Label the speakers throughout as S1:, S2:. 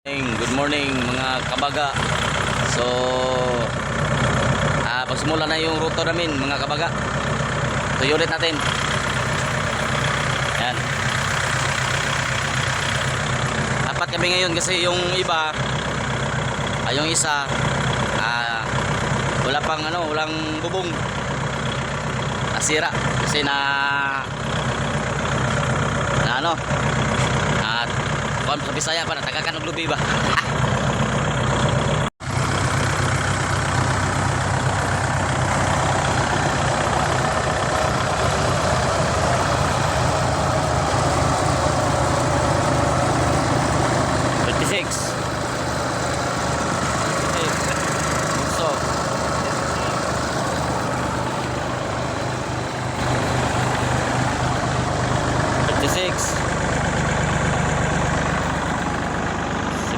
S1: Good morning mga kabaga. So pagsimula na yung ruto namin mga kabaga. So unit natin. Yan. Apat kami ngayon kasi yung iba yung isa wala pang walang bubong. Nasira kasi kung sa Bisaya pa natagakan ng lubi ba.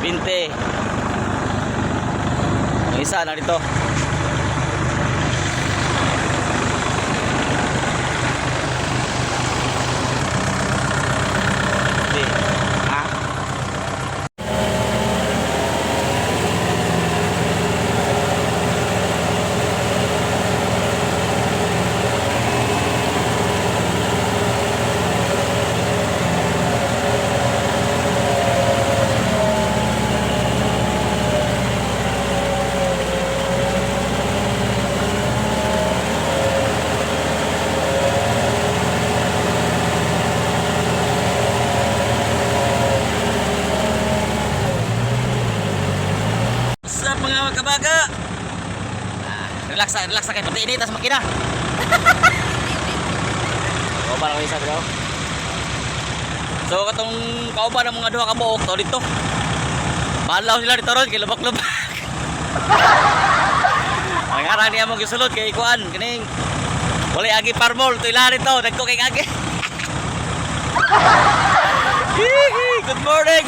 S1: Binte. Yung isa narito. Mga kabaga, relax na kayo, pati initas makina. O para ko isa bro. So katong kauban ng mga duha ka buok to dito. Balaw sila dito ron kay lubak-lubak. Ang ara niya mo gisulod kay kuan kining wala agi parmol to ila dito nagko kay agi. Good morning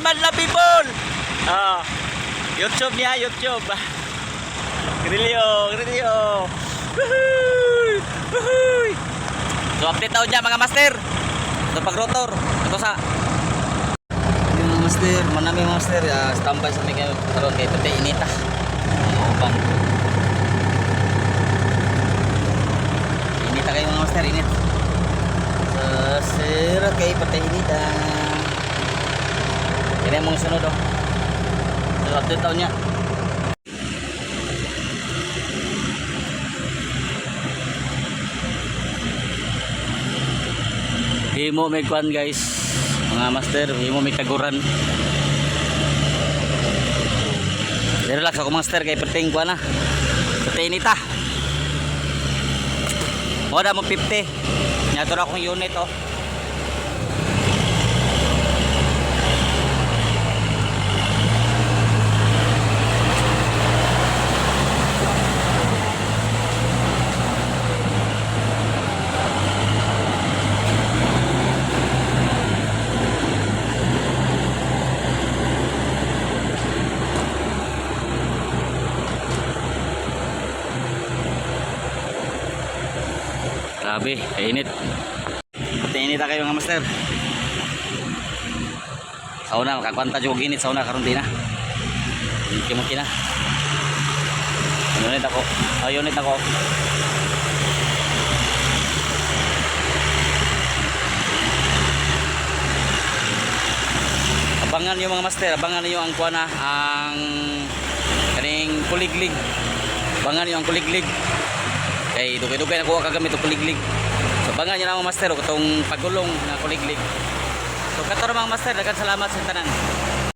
S1: madla people. YouTube niya, YouTube. Grilyo. So update tayo dyan mga master. Ito pag rotor. Ito sa yung mga master, manami mga master. Standby sa mga karon kay pati inita. Upang inita kayo mga master, init. So sir, kay pati inita. Kaya mong sunod o. Update taon niya. Himo may kwan guys, mga master, himo may taguran. Relax ako master kay perting kwan na. Perting nita. Wala mo 50. Nyato na akong unit oh. Grabe, kainit. Kainit na kayo mga master. Sauna, makakwanta yung init sauna karon din na. Mungkin na. Unit ako. Unit ako. Abangan niyo mga master, abangan niyo ang kuana, ang kaning kuliglig. Abangan niyo ang kuliglig. Kay dugay-dugay na kuha kagamit og kuliglig. So bangan niyo na mga master og itong pagulong na kuliglig. So kato mga master, daghang salamat sa tanan.